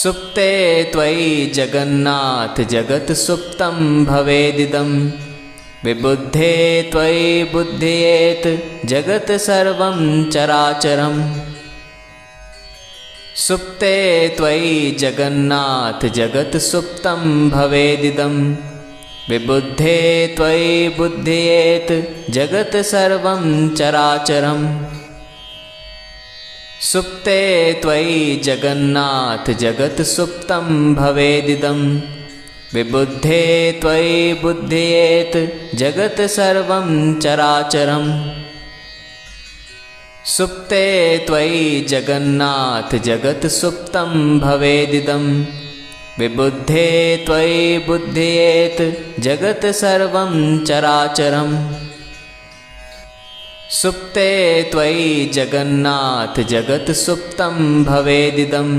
सुप्ते त्वयि जगन्नाथ जगत् सुप्तं भवेदिदं विबुद्धे त्वयि बुध्येत जगत् सर्वं चराचरम् सुप्ते त्वयि जगन्नाथ जगत् सुप्तं भवेदिदं विबुद्धे त्वयि बुध्येत जगत् सर्वं चराचरम् सुप्ते त्वयि जगन्नाथ जगत् सुप्तं भवेदिदं विबुद्धे त्वयि बुध्येत जगत् सर्वं चराचरम् सुप्ते त्वयि जगन्नाथ जगत् सुप्तं भवेदिदं विबुद्धे त्वयि बुध्येत जगत् सर्वं चराचरम् सुप्ते त्वयि जगन्नाथ जगत् सुप्तं भवेदिदं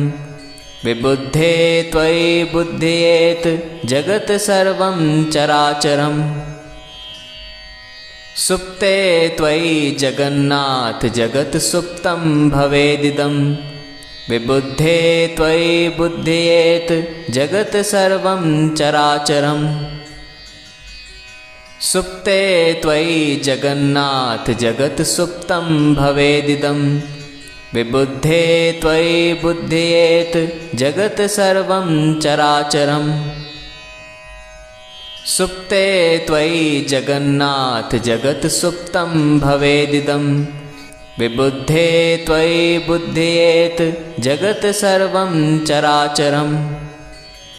विबुद्धे त्वयि बुध्येत जगत् सर्वं चराचरम् सुप्ते त्वयि जगन्नाथ जगत् सुप्तं भवेदिदं विबुद्धे त्वयि बुध्येत जगत् सर्वं चराचरम् सुप्ते त्वयि जगन्नाथ जगत् सुप्तं भवेदिदं विबुद्धे त्वयि बुध्येत जगत् सर्वं चराचरम् सुप्ते त्वयि जगन्नाथ जगत् सुप्तं भवेदिदं विबुद्धे त्वयि बुध्येत जगत् सर्वं चराचरम्